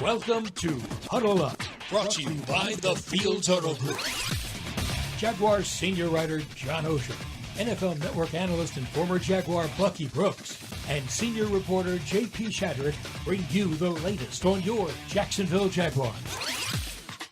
Welcome to Huddle Up, brought to you by the Fields Auto Group. Jaguars senior writer John Oehser, NFL Network analyst and former Jaguar Bucky Brooks, and senior reporter J.P. Shadrick bring you the latest on your Jacksonville Jaguars.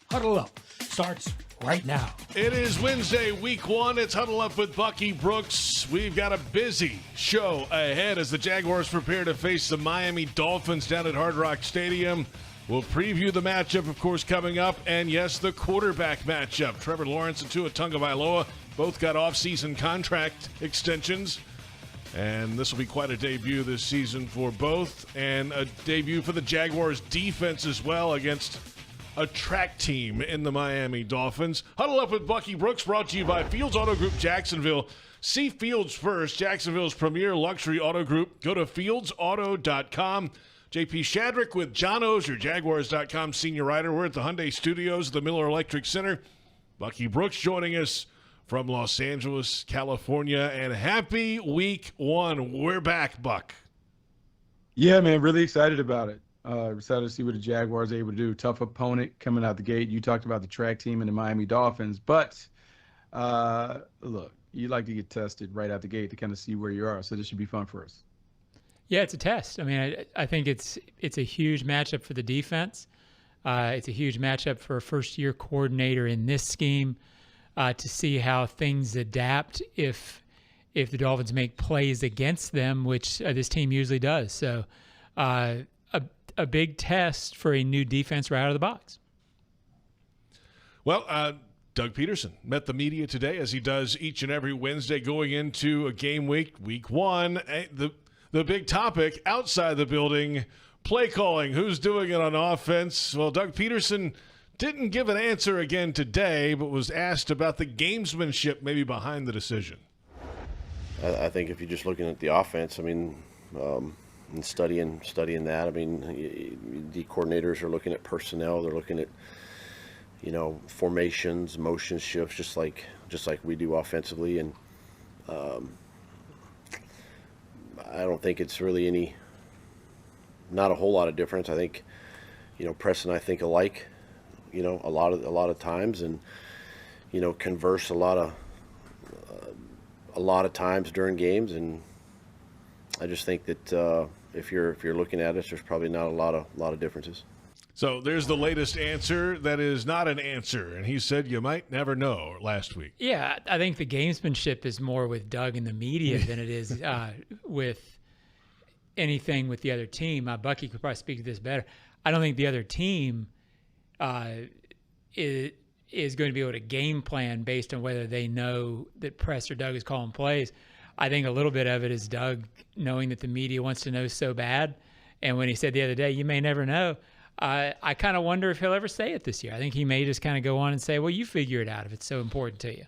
Huddle Up starts right now. It is Wednesday, week one. It's Huddle Up with Bucky Brooks. We've got a busy show ahead as the Jaguars prepare to face the Miami Dolphins down at Hard Rock Stadium. We'll preview the matchup, of course, coming up. And, yes, the quarterback matchup. Trevor Lawrence and Tua Tagovailoa both got off-season contract extensions. And this will be quite a debut this season for both. And a debut for the Jaguars defense as well against a track team in the Miami Dolphins. Huddle Up with Bucky Brooks, brought to you by Fields Auto Group Jacksonville. See Fields first, Jacksonville's premier luxury auto group. Go to fieldsauto.com. J.P. Shadrick with John Oehser, Jaguars.com senior writer. We're at the Hyundai Studios at the Miller Electric Center. Bucky Brooks joining us from Los Angeles, California. And happy week one. We're back, Buck. Yeah, man, really excited about it. Excited to see what the Jaguars are able to do. Tough opponent coming out the gate. You talked about the track team and the Miami Dolphins. But, look, you like to get tested right out the gate to kind of see where you are. So this should be fun for us. Yeah, it's a test. I mean, I think it's a huge matchup for the defense. It's a huge matchup for a first-year coordinator in this scheme to see how things adapt if the Dolphins make plays against them, which this team usually does. So a big test for a new defense right out of the box. Well, Doug Peterson met the media today, as he does each and every Wednesday going into a game week one. The big topic outside the building, play calling. Who's doing it on offense? Well, Doug Peterson didn't give an answer again today, but was asked about the gamesmanship maybe behind the decision. I think if you're just looking at the offense, I mean, and studying that, I mean, the coordinators are looking at personnel. They're looking at, formations, motion shifts, just like we do offensively. And I don't think it's really not a whole lot of difference. I think, Press and I think alike, a lot of times, and, converse a lot of times during games. And I just think that if you're looking at it, there's probably not a lot of differences. So there's the latest answer that is not an answer, and he said you might never know last week. Yeah, I think the gamesmanship is more with Doug and the media than it is with anything with the other team. Bucky could probably speak to this better. I don't think the other team is going to be able to game plan based on whether they know that Press or Doug is calling plays. I think a little bit of it is Doug knowing that the media wants to know so bad. And when he said the other day, you may never know, I kind of wonder if he'll ever say it this year. I think he may just kind of go on and say, well, you figure it out if it's so important to you.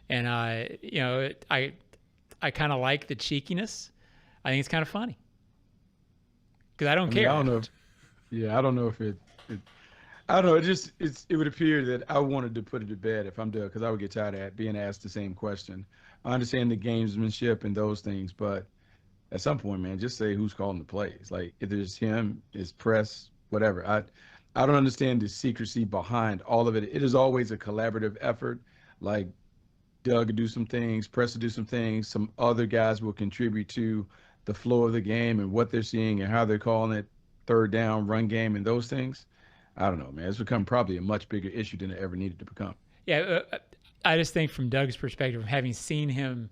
And, I kind of like the cheekiness. I think it's kind of funny. Because I don't care. I don't know if it I don't know. It would appear that I wanted to put it to bed if I'm Doug, because I would get tired of being asked the same question. I understand the gamesmanship and those things, but at some point, man, just say who's calling the plays. Like, if it's him, it's Press, whatever. I don't understand the secrecy behind all of it. It is always a collaborative effort. Like, Doug will do some things, Press will do some things, some other guys will contribute to the flow of the game and what they're seeing and how they're calling it, third down, run game, and those things. I don't know, man. It's become probably a much bigger issue than it ever needed to become. Yeah, I just think from Doug's perspective, from having seen him,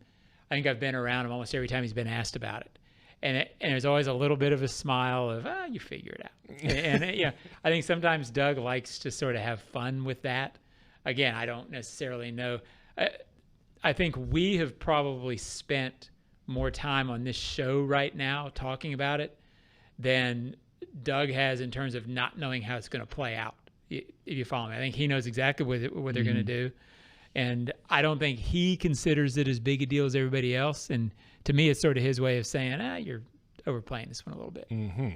I think I've been around him almost every time he's been asked about it. And there's always a little bit of a smile of, you figure it out. and I think sometimes Doug likes to sort of have fun with that. Again, I don't necessarily know. I think we have probably spent more time on this show right now talking about it than Doug has in terms of not knowing how it's going to play out, if you follow me. I think he knows exactly what they're going to do. And I don't think he considers it as big a deal as everybody else. And to me, it's sort of his way of saying, you're overplaying this one a little bit. Mm-hmm.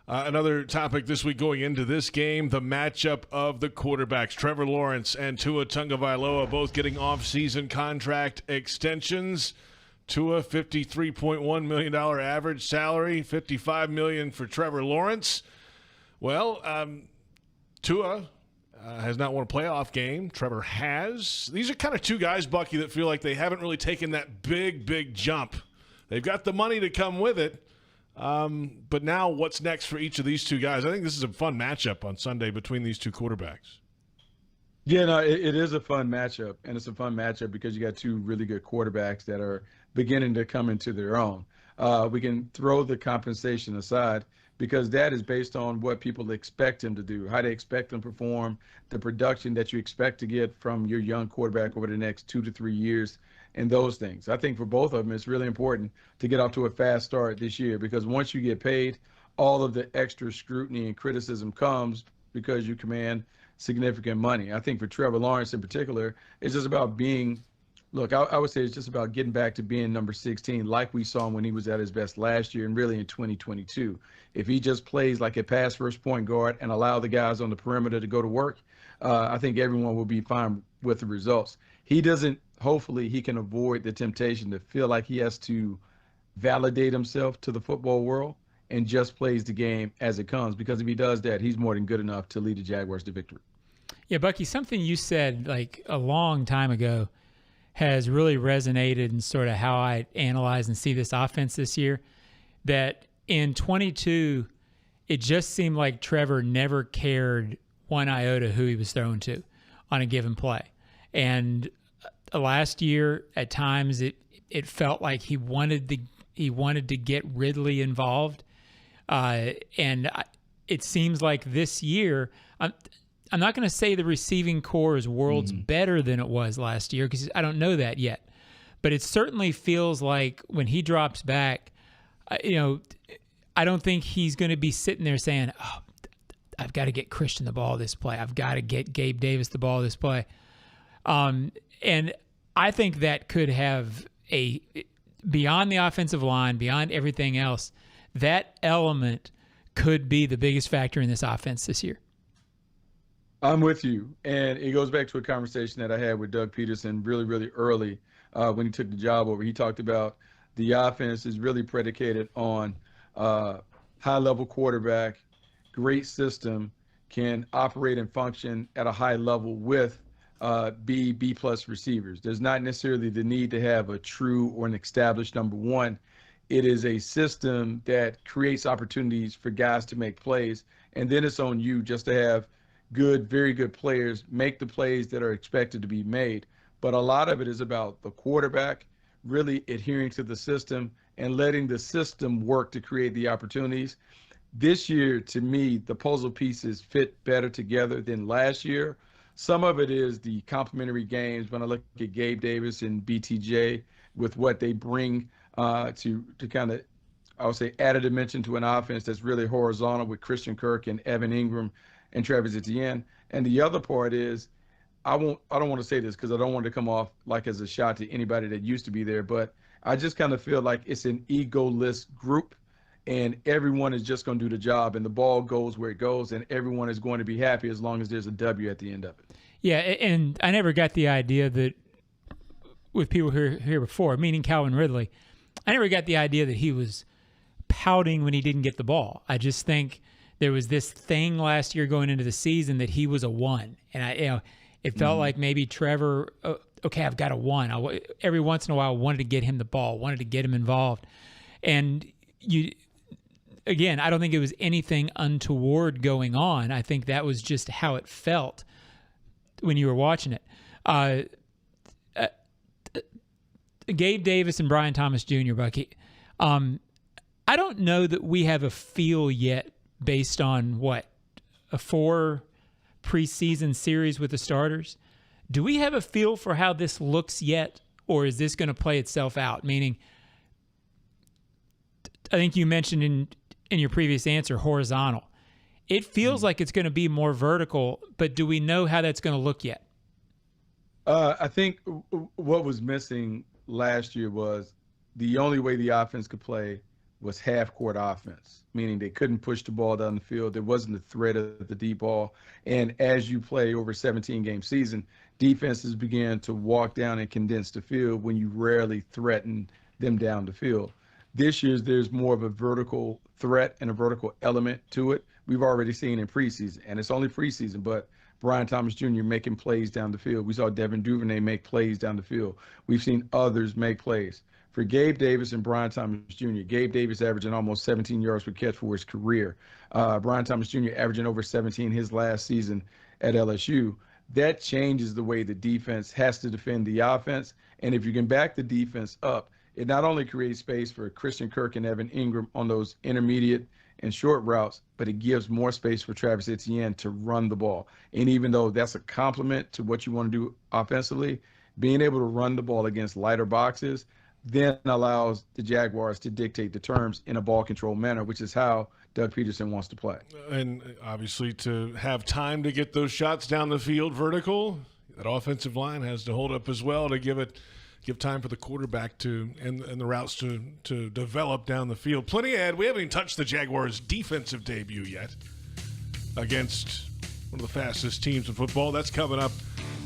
Another topic this week going into this game, the matchup of the quarterbacks. Trevor Lawrence and Tua Tagovailoa both getting off-season contract extensions. Tua, $53.1 million average salary, $55 million for Trevor Lawrence. Well, Tua has not won a playoff game. Trevor has. These are kind of two guys, Bucky, that feel like they haven't really taken that big jump. They've got the money to come with it. But now what's next for each of these two guys? I think this is a fun matchup on Sunday between these two quarterbacks. Yeah, no, it is a fun matchup, and it's a fun matchup because you got two really good quarterbacks that are beginning to come into their own. We can throw the compensation aside because that is based on what people expect him to do, how they expect him to perform, the production that you expect to get from your young quarterback over the next 2 to 3 years, and those things. I think for both of them, it's really important to get off to a fast start this year because once you get paid, all of the extra scrutiny and criticism comes because you command significant money. I think for Trevor Lawrence in particular, it's just about being – look, I would say it's just about getting back to being number 16 like we saw him when he was at his best last year and really in 2022. If he just plays like a pass first point guard and allow the guys on the perimeter to go to work, I think everyone will be fine with the results. He doesn't – hopefully he can avoid the temptation to feel like he has to validate himself to the football world and just plays the game as it comes, because if he does that, he's more than good enough to lead the Jaguars to victory. Yeah, Bucky, something you said like a long time ago has really resonated in sort of how I analyze and see this offense this year, that in 22, it just seemed like Trevor never cared one iota who he was thrown to on a given play. And last year, at times, it felt like he wanted to get Ridley involved. And it seems like this year, I'm not going to say the receiving core is worlds better than it was last year because I don't know that yet. But it certainly feels like when he drops back, I don't think he's going to be sitting there saying, oh, I've got to get Christian the ball this play. I've got to get Gabe Davis the ball this play. And I think that could have beyond the offensive line, beyond everything else, that element could be the biggest factor in this offense this year. I'm with you. And it goes back to a conversation that I had with Doug Peterson really early when he took the job over. He talked about the offense is really predicated on high-level quarterback, great system, can operate and function at a high level with B-plus receivers. There's not necessarily the need to have a true or an established number one. It is a system that creates opportunities for guys to make plays, and then it's on you just to have good, very good players make the plays that are expected to be made. But a lot of it is about the quarterback really adhering to the system and letting the system work to create the opportunities. This year, to me, the puzzle pieces fit better together than last year. Some of it is the complementary games. When I look at Gabe Davis and BTJ with what they bring to kind of, I would say, add a dimension to an offense that's really horizontal with Christian Kirk and Evan Ingram and Travis Etienne. And the other part is, I don't want to say this because I don't want to come off like as a shot to anybody that used to be there, but I just kind of feel like it's an egoless group and everyone is just going to do the job and the ball goes where it goes and everyone is going to be happy as long as there's a W at the end of it. Yeah, and I never got the idea that with people who were here before, meaning Calvin Ridley, I never got the idea that he was pouting when he didn't get the ball. I just think there was this thing last year going into the season that he was a one. And it felt like maybe Trevor, okay, I've got a one. Every once in a while, I wanted to get him the ball, wanted to get him involved. And again, I don't think it was anything untoward going on. I think that was just how it felt when you were watching it. Gabe Davis and Brian Thomas Jr., Bucky, I don't know that we have a feel yet based on a 4 preseason series with the starters. Do we have a feel for how this looks yet, or is this going to play itself out? Meaning, I think you mentioned in your previous answer, horizontal. It feels like it's going to be more vertical, but do we know how that's going to look yet? I think what was missing last year was the only way the offense could play was half-court offense, meaning they couldn't push the ball down the field. There wasn't the threat of the deep ball. And as you play over a 17-game season, defenses began to walk down and condense the field when you rarely threaten them down the field. This year, there's more of a vertical threat and a vertical element to it. We've already seen in preseason, and it's only preseason, but Brian Thomas Jr. making plays down the field. We saw Devin Duvernay make plays down the field. We've seen others make plays. For Gabe Davis and Brian Thomas Jr., Gabe Davis averaging almost 17 yards per catch for his career. Brian Thomas Jr. averaging over 17 his last season at LSU. That changes the way the defense has to defend the offense. And if you can back the defense up, it not only creates space for Christian Kirk and Evan Ingram on those intermediate and short routes, but it gives more space for Travis Etienne to run the ball. And even though that's a compliment to what you want to do offensively, being able to run the ball against lighter boxes then allows the Jaguars to dictate the terms in a ball control manner, which is how Doug Peterson wants to play. And obviously to have time to get those shots down the field vertical, that offensive line has to hold up as well to give time for the quarterback to and the routes to develop down the field. Plenty ahead. We haven't even touched the Jaguars' defensive debut yet against one of the fastest teams in football. That's coming up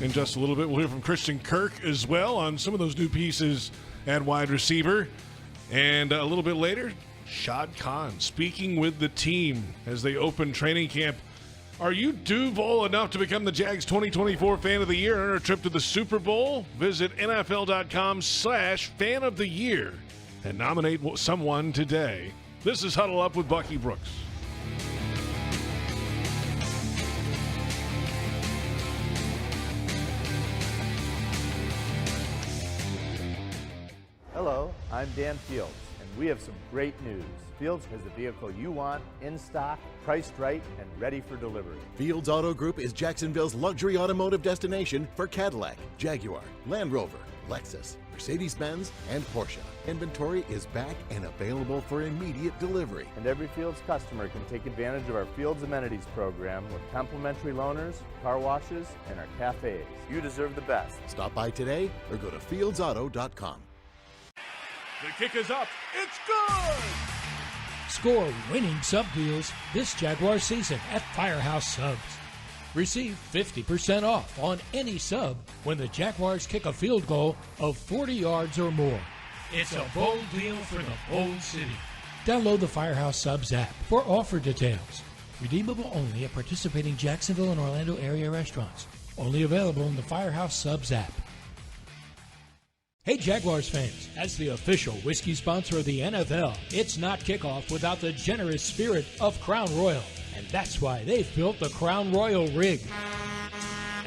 in just a little bit. We'll hear from Christian Kirk as well on some of those new pieces at wide receiver. And a little bit later, Shad Khan speaking with the team as they open training camp. Are you Duval enough to become the Jags 2024 Fan of the Year and earn a trip to the Super Bowl? Visit NFL.com/Fan of the Year and nominate someone today. This is Huddle Up with Bucky Brooks. Hello, I'm Dan Fields, and we have some great news. Fields has the vehicle you want, in stock, priced right, and ready for delivery. Fields Auto Group is Jacksonville's luxury automotive destination for Cadillac, Jaguar, Land Rover, Lexus, Mercedes-Benz, and Porsche. Inventory is back and available for immediate delivery. And every Fields customer can take advantage of our Fields Amenities program with complimentary loaners, car washes, and our cafes. You deserve the best. Stop by today or go to fieldsauto.com. The kick is up. It's good! Score winning sub deals this Jaguar season at Firehouse Subs. Receive 50% off on any sub when the Jaguars kick a field goal of 40 yards or more. It's a bold deal for the bold city. Download the Firehouse Subs app for offer details. Redeemable only at participating Jacksonville and Orlando area restaurants. Only available in the Firehouse Subs app. Hey Jaguars fans, as the official whiskey sponsor of the NFL, it's not kickoff without the generous spirit of Crown Royal. And that's why they've built the Crown Royal Rig.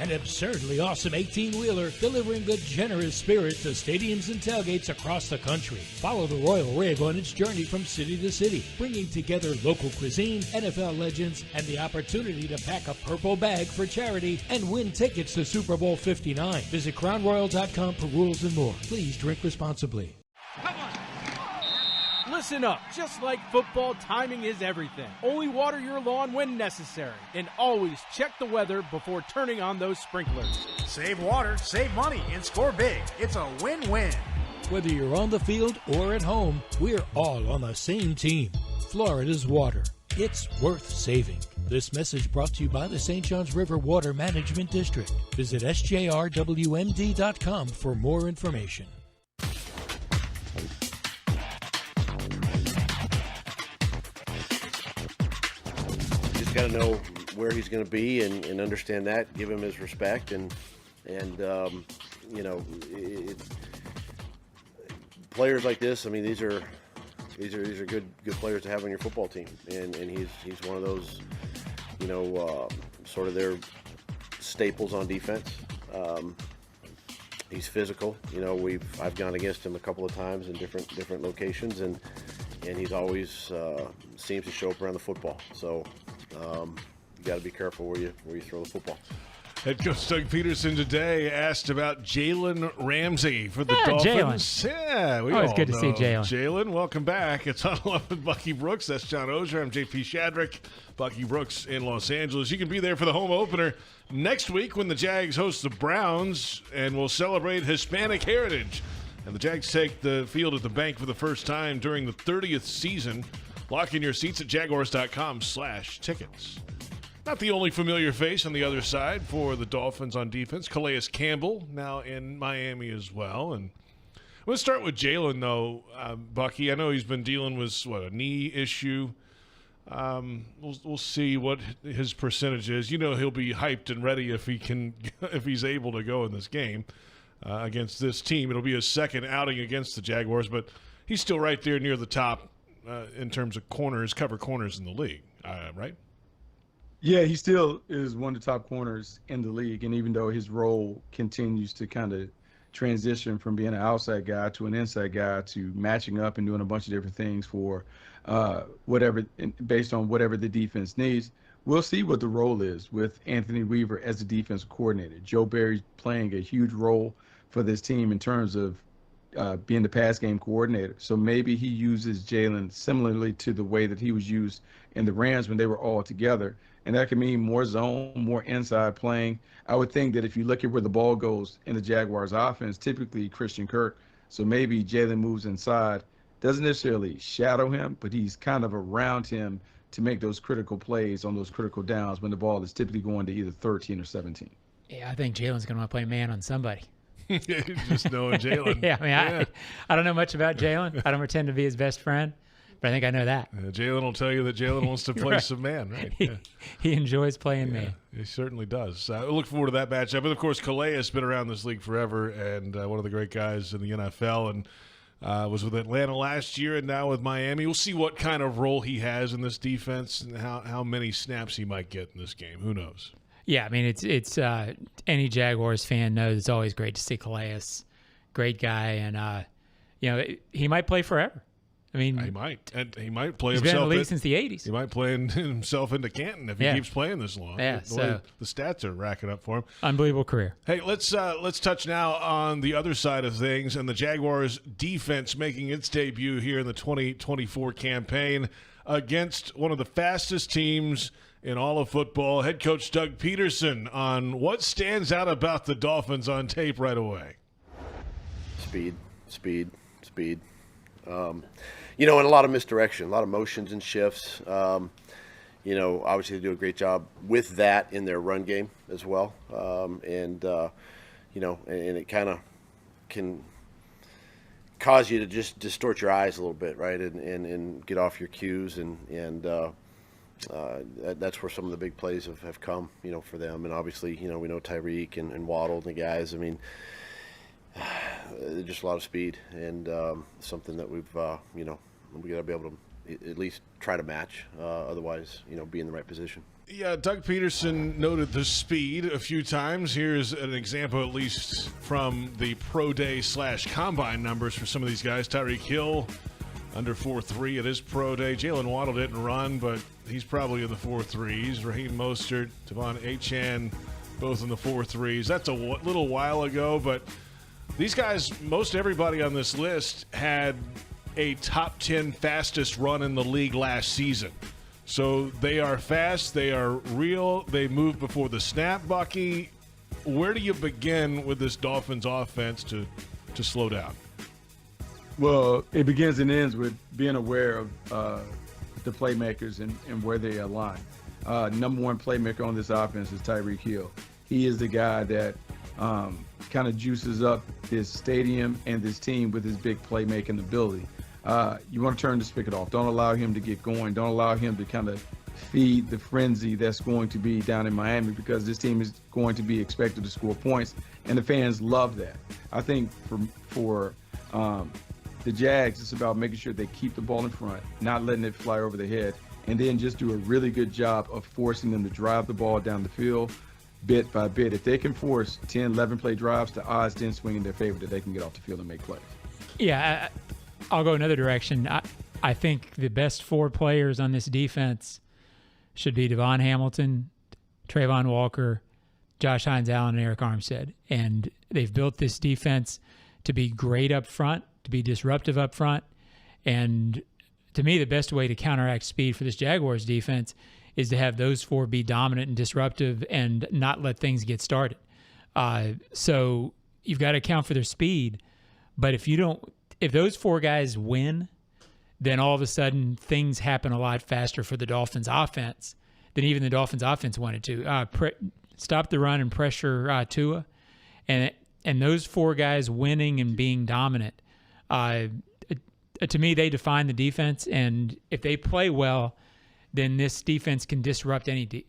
An absurdly awesome 18-wheeler delivering the generous spirit to stadiums and tailgates across the country. Follow the Royal Rig on its journey from city to city, bringing together local cuisine, NFL legends, and the opportunity to pack a purple bag for charity and win tickets to Super Bowl 59. Visit crownroyal.com for rules and more. Please drink responsibly. Listen up. Just like football, timing is everything. Only water your lawn when necessary. And always check the weather before turning on those sprinklers. Save water, save money, and score big. It's a win-win. Whether you're on the field or at home, we're all on the same team. Florida's water. It's worth saving. This message brought to you by the St. Johns River Water Management District. Visit sjrwmd.com for more information. Got to know where he's going to be and understand that, give him his respect, and you know, players like this. I mean, these are good players to have on your football team, and he's one of those, you know, sort of their staples on defense. He's physical. You know, I've gone against him a couple of times in different locations, and he's always seems to show up around the football. So. You got to be careful where you throw the football. Head coach Doug Peterson today asked about Jalen Ramsey for the Dolphins. Jalen. Yeah, we always all good to know. see Jalen. Jalen, welcome back. It's Huddle Up with Bucky Brooks. That's John Oehser. I'm JP Shadrick. Bucky Brooks in Los Angeles. You can be there for the home opener next week when the Jags host the Browns, and we'll celebrate Hispanic heritage. And the Jags take the field at the bank for the first time during the 30th season. Lock in your seats at jaguars.com/tickets. Not the only familiar face on the other side for the Dolphins on defense. Calais Campbell now in Miami as well. And Let's start with Jalen, though, Bucky. I know he's been dealing with, a knee issue. We'll see what his percentage is. He'll be hyped and ready if he's able to go in this game against this team. It'll be his second outing against the Jaguars, but he's still right there near the top in terms of cover corners in the league, right? Yeah, he still is one of the top corners in the league, and even though his role continues to kind of transition from being an outside guy to an inside guy to matching up and doing a bunch of different things for based on whatever the defense needs. We'll see what the role is with Anthony Weaver as the defensive coordinator. Joe Barry's playing a huge role for this team in terms of being the pass game coordinator. So maybe he uses Jalen similarly to the way that he was used in the Rams when they were all together. And that can mean more zone, more inside playing. I would think that if you look at where the ball goes in the Jaguars offense, typically Christian Kirk. So maybe Jalen moves inside, doesn't necessarily shadow him, but he's kind of around him to make those critical plays on those critical downs when the ball is typically going to either 13 or 17. Yeah, I think Jalen's going to want to play man on somebody. Just knowing Jalen. Yeah, I don't know much about Jalen. I don't pretend to be his best friend, but I think I know that. Jalen will tell you that Jalen wants to play some man, right? He enjoys playing man. He certainly does. I look forward to that matchup. And, of course, Calais has been around this league forever and one of the great guys in the NFL and was with Atlanta last year and now with Miami. We'll see what kind of role he has in this defense and how many snaps he might get in this game. Who knows? Yeah, I mean, it's any Jaguars fan knows it's always great to see Calais. Great guy, and he might play forever. I mean, he might, and he might play he's himself. He's been in the league since the '80s. He might play himself into Canton if he keeps playing this long. Yeah, the stats are racking up for him. Unbelievable career. Hey, let's touch now on the other side of things and the Jaguars' defense making its debut here in the 2024 campaign against one of the fastest teams in all of football. Head coach Doug Peterson on what stands out about the Dolphins on tape right away. Speed. And a lot of misdirection, a lot of motions and shifts. Obviously they do a great job with that in their run game as well. And it kind of can cause you to just distort your eyes a little bit, right? And get off your cues and that's where some of the big plays have come, for them. And obviously, we know Tyreek and Waddle and the guys. I mean, just a lot of speed and something that we got to be able to at least try to match. Otherwise, be in the right position. Yeah, Doug Peterson noted the speed a few times. Here's an example, at least from the pro day / combine numbers for some of these guys. Tyreek Hill under 4.3 at his pro day. Jalen Waddle didn't run, but he's probably in the 4.3s. Raheem Mostert, Devon Achane, both in the 4.3s. That's a little while ago, but these guys, most everybody on this list had a top 10 fastest run in the league last season. So they are fast, they are real, they move before the snap. Bucky, where do you begin with this Dolphins offense to slow down? Well, it begins and ends with being aware of the playmakers and where they align. Number one playmaker on this offense is Tyreek Hill. He is the guy that kind of juices up this stadium and this team with his big playmaking ability. You want to turn the spigot off. Don't allow him to get going. Don't allow him to kind of feed the frenzy that's going to be down in Miami, because this team is going to be expected to score points, and the fans love that. I think for the Jags, it's about making sure they keep the ball in front, not letting it fly over the head, and then just do a really good job of forcing them to drive the ball down the field bit by bit. If they can force 10, 11-play drives, the odds then swing in their favor that they can get off the field and make plays. Yeah, I'll go another direction. I think the best four players on this defense should be Devon Hamilton, Trayvon Walker, Josh Hines-Allen, and Eric Armstead. And they've built this defense to be great up front, to be disruptive up front. And to me, the best way to counteract speed for this Jaguars defense is to have those four be dominant and disruptive and not let things get started. So you've got to account for their speed. But if those four guys win, then all of a sudden things happen a lot faster for the Dolphins offense than even the Dolphins offense wanted to. Stop the run and pressure Tua. And those four guys winning and being dominant To me, they define the defense, and if they play well, then this defense can disrupt any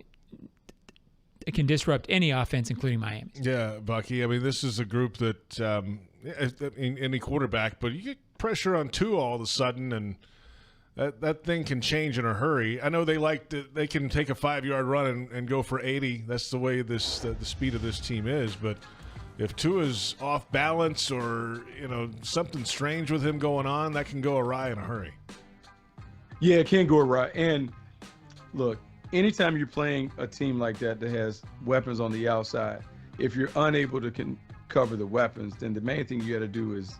offense, including Miami. Yeah, Bucky. I mean, this is a group that any quarterback, but you get pressure on Tua all of a sudden, and that thing can change in a hurry. I know they can take a 5-yard run and go for 80. That's the way the speed of this team is. But if Tua's off balance or something strange with him going on, that can go awry in a hurry. Yeah, it can go awry. And look, anytime you're playing a team like that has weapons on the outside, if you're unable to cover the weapons, then the main thing you got to do is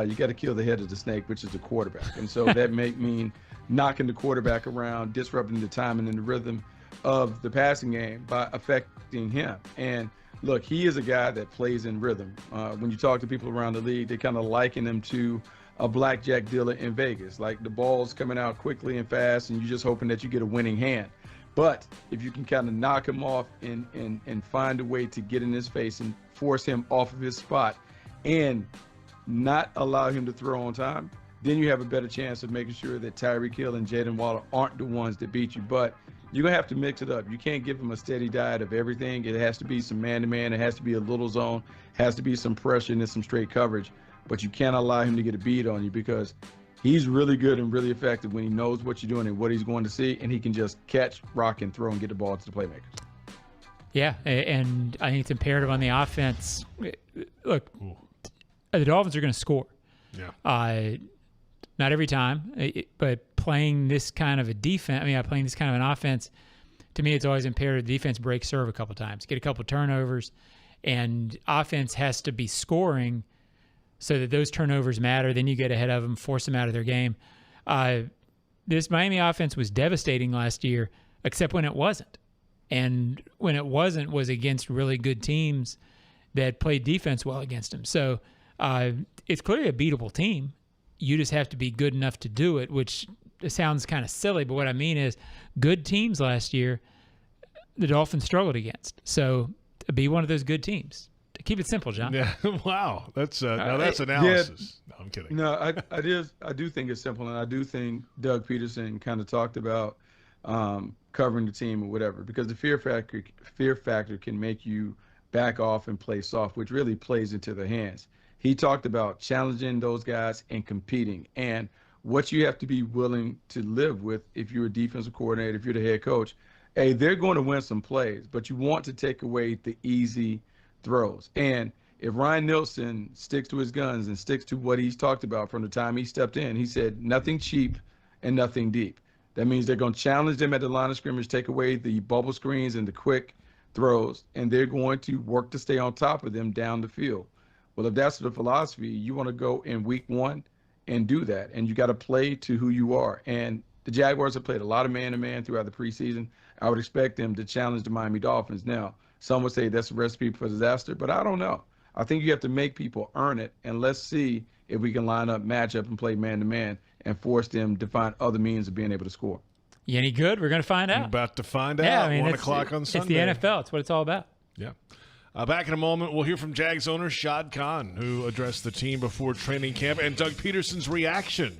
you got to kill the head of the snake, which is the quarterback. And so that may mean knocking the quarterback around, disrupting the timing and the rhythm of the passing game by affecting him. And look, he is a guy that plays in rhythm. When you talk to people around the league, they kind of liken him to a blackjack dealer in Vegas. Like the ball's coming out quickly and fast, and you're just hoping that you get a winning hand. But if you can kind of knock him off and find a way to get in his face and force him off of his spot and not allow him to throw on time, then you have a better chance of making sure that Tyreek Hill and Jaden Waller aren't the ones that beat you. But you're going to have to mix it up. You can't give him a steady diet of everything. It has to be some man-to-man. It has to be a little zone. Has to be some pressure and some straight coverage. But you can't allow him to get a beat on you because he's really good and really effective when he knows what you're doing and what he's going to see, and he can just catch, rock, and throw and get the ball to the playmakers. Yeah, and I think it's imperative on the offense. Look, the Dolphins are going to score. Yeah. Not every time, but playing this kind of a defense, playing this kind of an offense, to me, it's always imperative the defense break serve a couple times, get a couple turnovers, and offense has to be scoring so that those turnovers matter. Then you get ahead of them, force them out of their game. This Miami offense was devastating last year, except when it wasn't. And when it wasn't was against really good teams that played defense well against them. So it's clearly a beatable team. You just have to be good enough to do it, which sounds kind of silly, but what I mean is good teams last year, the Dolphins struggled against. So be one of those good teams. Keep it simple, John. Yeah. Wow. That's analysis. Yeah, no, I'm kidding. No, I do think it's simple, and I do think Doug Peterson kind of talked about covering the team or whatever, because the fear factor can make you back off and play soft, which really plays into their hands. He talked about challenging those guys and competing, and what you have to be willing to live with if you're a defensive coordinator, if you're the head coach. Hey, they're going to win some plays, but you want to take away the easy throws. And if Ryan Nielsen sticks to his guns and sticks to what he's talked about from the time he stepped in, he said nothing cheap and nothing deep. That means they're going to challenge them at the line of scrimmage, take away the bubble screens and the quick throws, and they're going to work to stay on top of them down the field. Well, if that's the philosophy, you want to go in week one and do that, and you got to play to who you are. And the Jaguars have played a lot of man-to-man throughout the preseason. I would expect them to challenge the Miami Dolphins. Now, some would say that's a recipe for disaster, but I don't know. I think you have to make people earn it, and let's see if we can line up, match up, and play man-to-man and force them to find other means of being able to score. You any good? We're going to find out. We're about to find out. 1 o'clock on Sunday. It's the NFL. It's what it's all about. Yeah. Back in a moment, we'll hear from Jags owner Shad Khan, who addressed the team before training camp, and Doug Peterson's reaction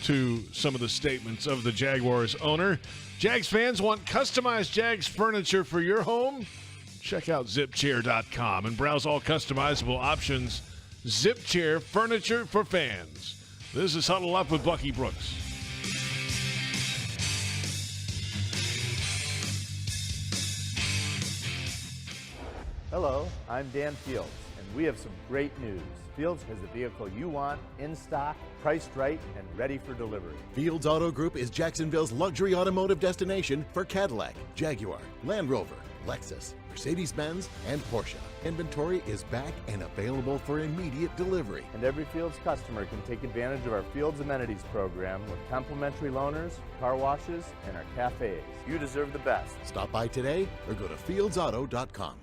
to some of the statements of the Jaguars owner. Jags fans want customized Jags furniture for your home? Check out ZipChair.com and browse all customizable options. ZipChair furniture for fans. This is Huddle Up with Bucky Brooks. Hello, I'm Dan Fields, and we have some great news. Fields has the vehicle you want, in stock, priced right, and ready for delivery. Fields Auto Group is Jacksonville's luxury automotive destination for Cadillac, Jaguar, Land Rover, Lexus, Mercedes-Benz, and Porsche. Inventory is back and available for immediate delivery. And every Fields customer can take advantage of our Fields Amenities program with complimentary loaners, car washes, and our cafes. You deserve the best. Stop by today or go to fieldsauto.com.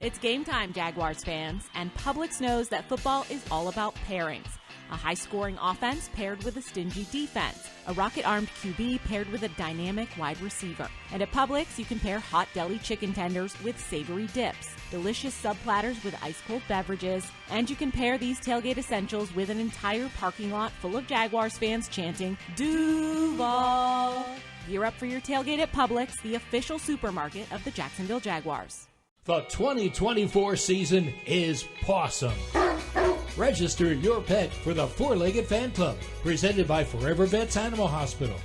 It's game time, Jaguars fans, and Publix knows that football is all about pairings. a high-scoring offense paired with a stingy defense, a rocket-armed QB paired with a dynamic wide receiver. And at Publix, you can pair hot deli chicken tenders with savory dips, delicious sub platters with ice-cold beverages, and you can pair these tailgate essentials with an entire parking lot full of Jaguars fans chanting, Duval! Gear up for your tailgate at Publix, the official supermarket of the Jacksonville Jaguars. The 2024 season is Pawsome. Register your pet for the Four-Legged Fan Club, presented by Forever Vets Animal Hospital.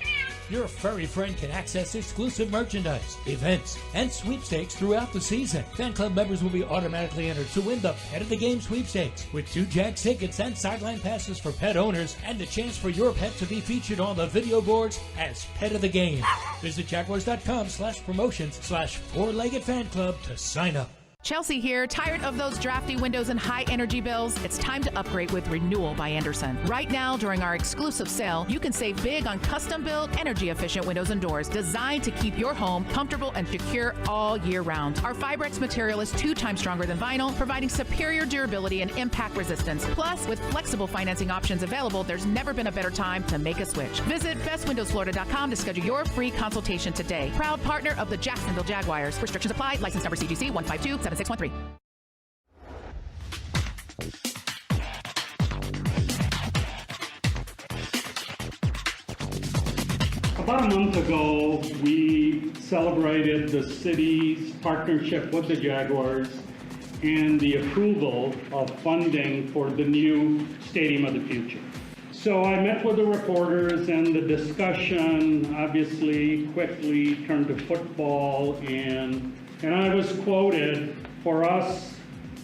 Your furry friend can access exclusive merchandise, events, and sweepstakes throughout the season. Fan club members will be automatically entered to win the Pet of the Game sweepstakes, with 2 Jags tickets and sideline passes for pet owners, and the chance for your pet to be featured on the video boards as Pet of the Game. Visit Jaguars.com/promotions/Four-Legged Fan Club to sign up. Chelsea here. Tired of those drafty windows and high energy bills? It's time to upgrade with Renewal by Andersen. Right now, during our exclusive sale, you can save big on custom-built, energy-efficient windows and doors designed to keep your home comfortable and secure all year round. Our Fibrex material is 2 times stronger than vinyl, providing superior durability and impact resistance. Plus, with flexible financing options available, there's never been a better time to make a switch. Visit bestwindowsflorida.com to schedule your free consultation today. Proud partner of the Jacksonville Jaguars. Restrictions apply. License number CGC 1527613. About a month ago, we celebrated the city's partnership with the Jaguars and the approval of funding for the new Stadium of the Future. So I met with the reporters, and the discussion obviously quickly turned to football, and I was quoted, "For us,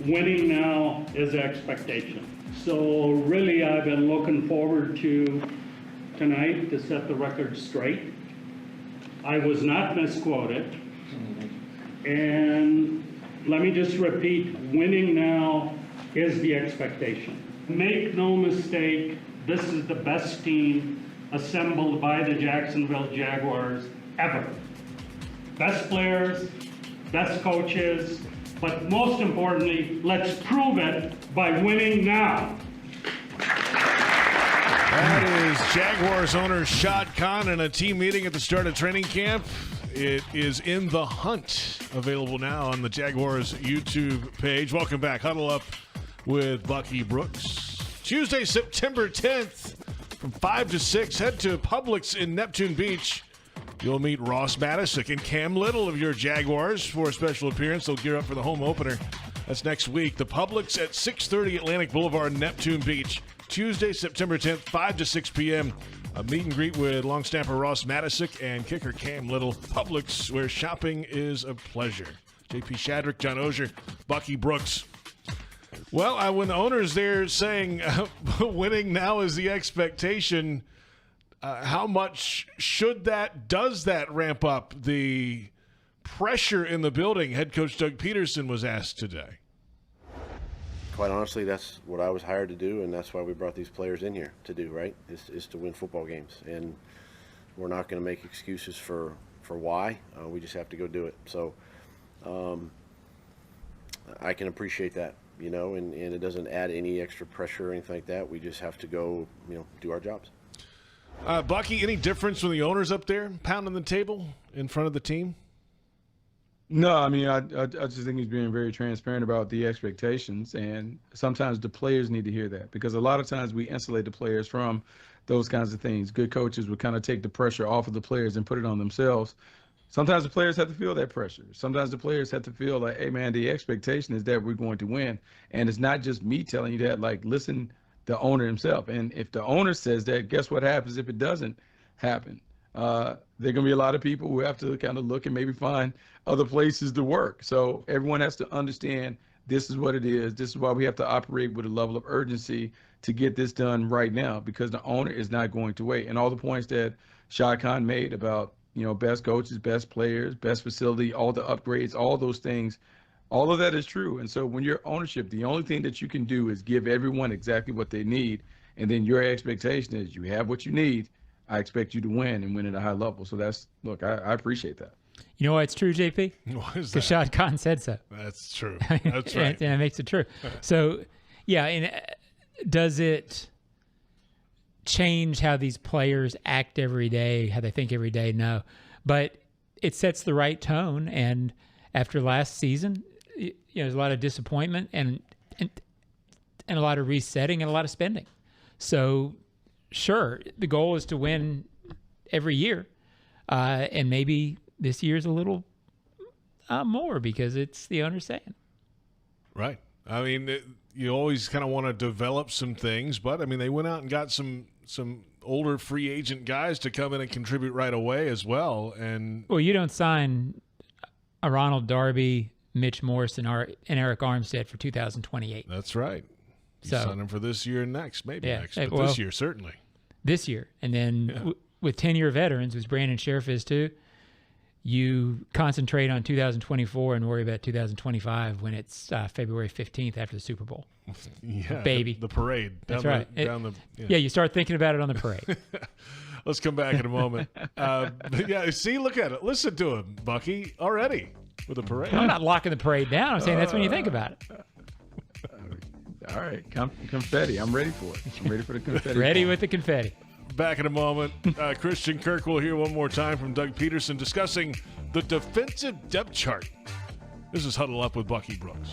winning now is expectation." So really, I've been looking forward to tonight to set the record straight. I was not misquoted. And let me just repeat, winning now is the expectation. Make no mistake, this is the best team assembled by the Jacksonville Jaguars ever. Best players, best coaches, but most importantly, let's prove it by winning now. That is Jaguars owner Shad Khan in a team meeting at the start of training camp. It is In the Hunt, available now on the Jaguars YouTube page. Welcome back. Huddle Up with Bucky Brooks. Tuesday, September 10th, from 5 to 6, head to Publix in Neptune Beach. You'll meet Ross Matisick and Cam Little of your Jaguars for a special appearance. They'll gear up for the home opener. That's next week. The Publix at 630 Atlantic Boulevard, Neptune Beach. Tuesday, September 10th, 5 to 6 p.m. A meet and greet with long snapper Ross Matisick and kicker Cam Little. Publix, where shopping is a pleasure. JP Shadrick, John Oehser, Bucky Brooks. Well, when the owner's there saying winning now is the expectation, how much does that ramp up the pressure in the building? Head coach Doug Peterson was asked today. Quite honestly, that's what I was hired to do, and that's why we brought these players in here to do, right, is to win football games. And we're not going to make excuses for why. We just have to go do it. So I can appreciate that, and it doesn't add any extra pressure or anything like that. We just have to go, do our jobs. Bucky, any difference when the owner's up there pounding the table in front of the team? No, I mean, I just think he's being very transparent about the expectations, and sometimes the players need to hear that, because a lot of times we insulate the players from those kinds of things. Good coaches would kind of take the pressure off of the players and put it on themselves. Sometimes the players have to feel that pressure. Sometimes the players have to feel like, hey, man, the expectation is that we're going to win. And it's not just me telling you that, like, listen, the owner himself. And if the owner says that, guess what happens if it doesn't happen? There are going to be a lot of people who have to kind of look and maybe find other places to work. So everyone has to understand this is what it is. This is why we have to operate with a level of urgency to get this done right now, because the owner is not going to wait. And all the points that Shad Khan made about, best coaches, best players, best facility, all the upgrades, all those things, all of that is true. And so when you're ownership, the only thing that you can do is give everyone exactly what they need. And then your expectation is you have what you need. I expect you to win and win at a high level. So I appreciate that. You know why it's true, JP? What is that? Because Shad Khan said so. That's true. That's right. and it makes it true. So, yeah, and does it change how these players act every day, how they think every day. No, but it sets the right tone. And after last season, there's a lot of disappointment and a lot of resetting and a lot of spending. So, sure, the goal is to win every year, and maybe this year's a little more because it's the owner's saying. Right. I mean, you always kind of want to develop some things, but, I mean, they went out and got some older free agent guys to come in and contribute right away as well. And well, you don't sign a Ronald Darby, Mitch Morse, and Eric Armstead for 2028. That's right. You sign them for this year and next, maybe next, but this year certainly. This year, and then with 10-year veterans, which Brandon Sheriff is too, you concentrate on 2024 and worry about 2025 when it's February 15th after the Super Bowl. Yeah, baby, the parade. That's right. You start thinking about it on the parade. Let's come back in a moment. See, look at it. Listen to him, Bucky, already with the parade. I'm not locking the parade down. I'm saying that's when you think about it. All right, confetti. I'm ready for it. I'm ready for the confetti. Ready with the confetti. Back in a moment. Christian Kirk will hear one more time from Doug Peterson discussing the defensive depth chart. This is Huddle Up with Bucky Brooks.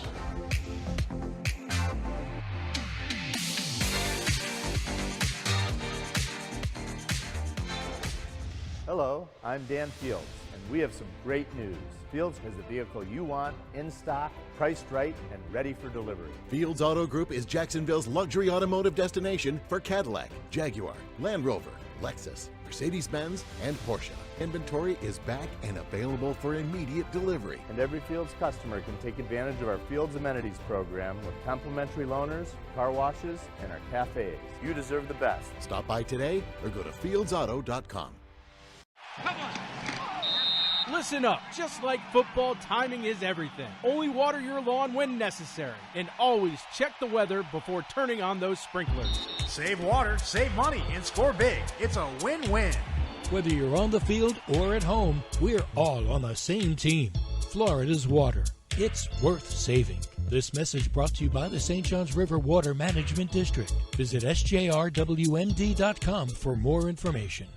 Hello, I'm Dan Fields, and we have some great news. Fields has the vehicle you want, in stock, priced right, and ready for delivery. Fields Auto Group is Jacksonville's luxury automotive destination for Cadillac, Jaguar, Land Rover, Lexus, Mercedes-Benz, and Porsche. Inventory is back and available for immediate delivery. And every Fields customer can take advantage of our Fields Amenities program with complimentary loaners, car washes, and our cafes. You deserve the best. Stop by today or go to fieldsauto.com. Come on. Listen up. Just like football, timing is everything. Only water your lawn when necessary. And always check the weather before turning on those sprinklers. Save water, save money, and score big. It's a win-win. Whether you're on the field or at home, we're all on the same team. Florida's water. It's worth saving. This message brought to you by the St. Johns River Water Management District. Visit sjrwmd.com for more information.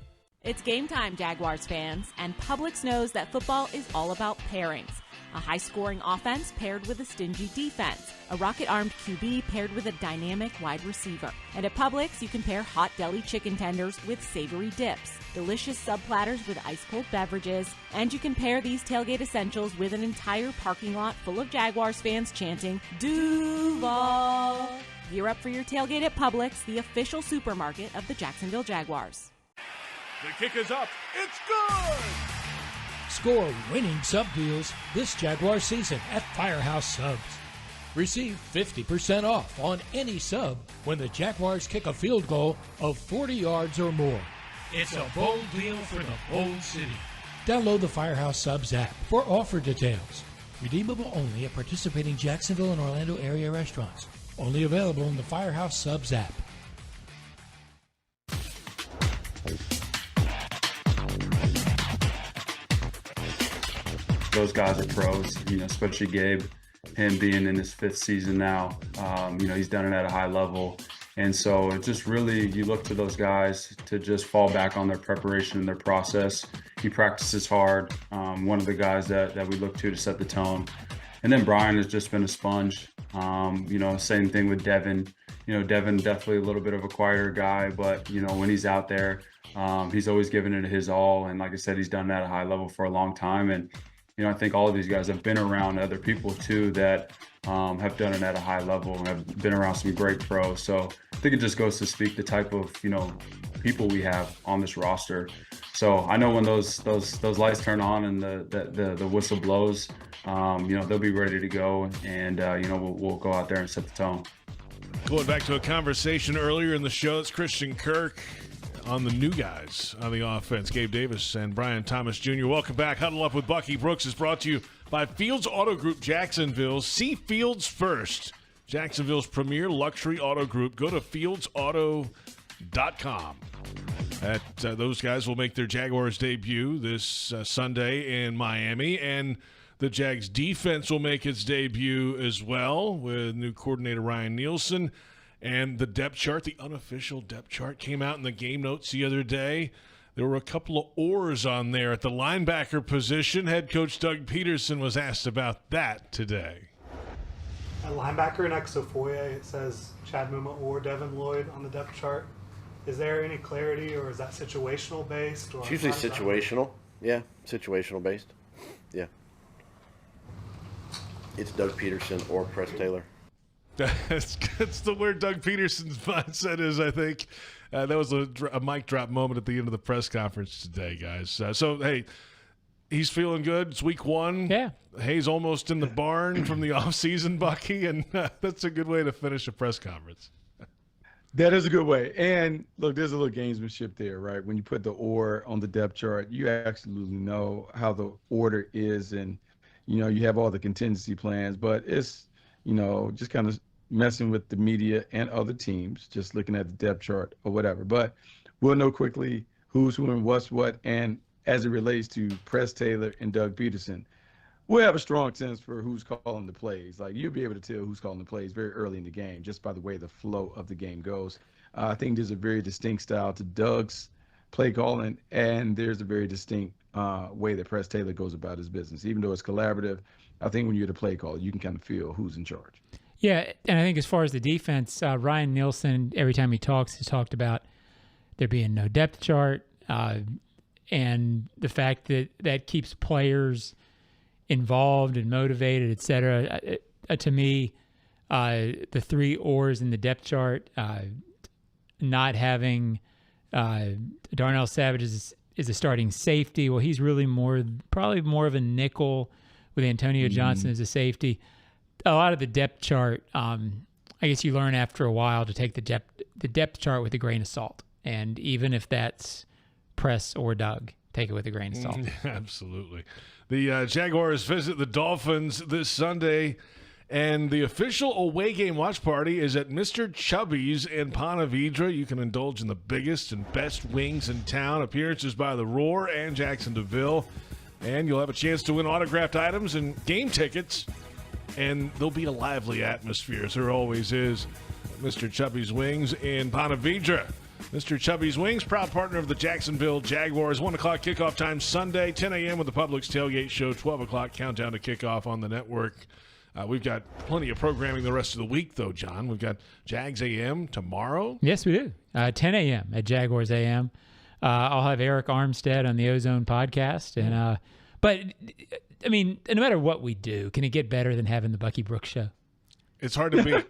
It's game time, Jaguars fans, and Publix knows that football is all about pairings. A high-scoring offense paired with a stingy defense, a rocket-armed QB paired with a dynamic wide receiver. And at Publix, you can pair hot deli chicken tenders with savory dips, delicious sub-platters with ice-cold beverages, and you can pair these tailgate essentials with an entire parking lot full of Jaguars fans chanting, Duval! Gear up for your tailgate at Publix, the official supermarket of the Jacksonville Jaguars. The kick is up. It's good! Score winning sub deals this Jaguar season at Firehouse Subs. Receive 50% off on any sub when the Jaguars kick a field goal of 40 yards or more. It's a bold deal for the bold city. Download the Firehouse Subs app for offer details. Redeemable only at participating Jacksonville and Orlando area restaurants. Only available in the Firehouse Subs app. Those guys are pros, especially Gabe, him being in his 5th season now. He's done it at a high level. And so it just really, you look to those guys to just fall back on their preparation and their process. He practices hard. One of the guys that we look to set the tone. And then Brian has just been a sponge. Same thing with Devin. Devin definitely a little bit of a quieter guy, but, when he's out there, he's always given it his all. And like I said, he's done that at a high level for a long time. And I think all of these guys have been around other people too that have done it at a high level and have been around some great pros. So I think it just goes to speak the type of, people we have on this roster. So I know when those lights turn on and the whistle blows, they'll be ready to go, and we'll go out there and set the tone. Going back to a conversation earlier in the show, it's Christian Kirk on the new guys on the offense, Gabe Davis and Brian Thomas Jr. Welcome back. Huddle Up with Bucky Brooks is brought to you by Fields Auto Group Jacksonville. See Fields first. Jacksonville's premier luxury auto group. Go to fieldsauto.com. Those guys will make their Jaguars debut this Sunday in Miami, and the Jags defense will make its debut as well with new coordinator Ryan Nielsen. And the depth chart, the unofficial depth chart, came out in the game notes the other day. There were a couple of oars on there at the linebacker position. Head coach Doug Peterson was asked about that today. At linebacker next to Foye, it says Chad Muma or Devin Lloyd on the depth chart. Is there any clarity, or is that situational based? Or it's usually situational. Yeah, situational based. Yeah. It's Doug Peterson or Press Taylor. That's the where Doug Peterson's mindset is, I think. That was a mic drop moment at the end of the press conference today, guys. So, hey, he's feeling good. It's week 1. Yeah. Hayes almost in the barn from the offseason, Bucky, and that's a good way to finish a press conference. That is a good way. And, look, there's a little gamesmanship there, right? When you put the or on the depth chart, you absolutely know how the order is, and, you know, you have all the contingency plans. But it's, you know, just kind of messing with the media and other teams, just looking at the depth chart or whatever. But we'll know quickly who's who and what's what. And as it relates to Press Taylor and Doug Peterson, we'll have a strong sense for who's calling the plays. Like, you'll be able to tell who's calling the plays very early in the game just by the way the flow of the game goes. I think there's a very distinct style to Doug's play calling, and there's a very distinct way that Press Taylor goes about his business. Even though it's collaborative, I think when you're the play caller, you can kind of feel who's in charge. Yeah, and I think as far as the defense, Ryan Nielsen, every time he talks, has talked about there being no depth chart, and the fact that that keeps players involved and motivated, et cetera. To me, the 3 oars in the depth chart, not having Darnell Savage is a starting safety. Well, he's really probably more of a nickel with Antonio Johnson as a safety. A lot of the depth chart, I guess you learn after a while to take the depth chart with a grain of salt. And even if that's Press or Doug, take it with a grain of salt. Absolutely. The Jaguars visit the Dolphins this Sunday, and the official away game watch party is at Mr. Chubby's in Ponte Vedra. You can indulge in the biggest and best wings in town. Appearances by The Roar and Jackson DeVille. And you'll have a chance to win autographed items and game tickets. And there'll be a lively atmosphere, as there always is. Mr. Chubby's Wings in Ponte Vedra. Mr. Chubby's Wings, proud partner of the Jacksonville Jaguars. 1 o'clock kickoff time Sunday, 10 a.m. with the Publix Tailgate Show, 12 o'clock countdown to kickoff on the network. We've got plenty of programming the rest of the week, though, John. We've got Jags AM tomorrow. Yes, we do. 10 a.m. at Jaguars AM. I'll have Eric Armstead on the Ozone podcast. And but, I mean, no matter what we do, can it get better than having the Bucky Brooks show? It's hard to beat.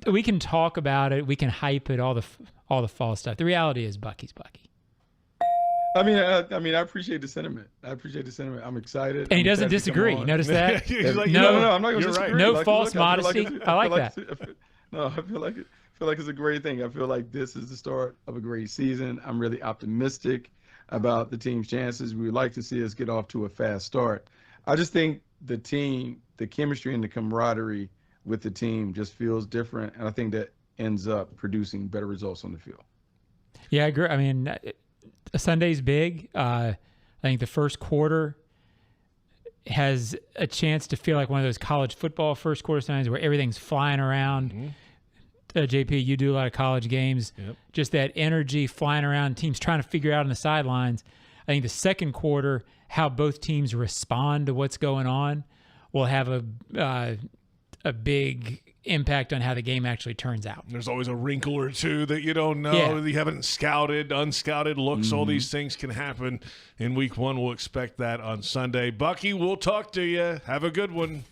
We can talk about it. We can hype it, all the fall stuff. The reality is Bucky's Bucky. I mean, I appreciate the sentiment. I'm excited. And he doesn't disagree. You notice that? He's like, no, I'm not going to disagree. No like, false modesty. I like that. I feel like it's a great thing. I feel like this is the start of a great season. I'm really optimistic about the team's chances. We would like to see us get off to a fast start. I just think the team, the chemistry and the camaraderie with the team just feels different, and I think that ends up producing better results on the field. Yeah, I agree. I mean, Sunday's big. I think the first quarter has a chance to feel like one of those college football first quarter Sundays where everything's flying around. Mm-hmm. JP, you do a lot of college games. Yep. Just that energy flying around, teams trying to figure out on the sidelines. I think the second quarter, how both teams respond to what's going on, will have a big impact on how the game actually turns out. There's always a wrinkle or two that you don't know. You haven't scouted, unscouted looks. Mm-hmm. All these things can happen in week 1. We'll expect that on Sunday. Bucky, we'll talk to you. Have a good one.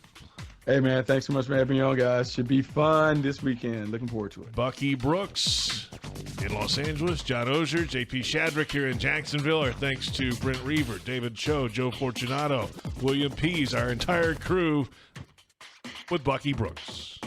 Hey, man, thanks so much for having me on, guys. Should be fun this weekend. Looking forward to it. Bucky Brooks in Los Angeles, John Oehser, JP Shadrick here in Jacksonville. Our thanks to Brent Reaver, David Cho, Joe Fortunato, William Pease, our entire crew with Bucky Brooks.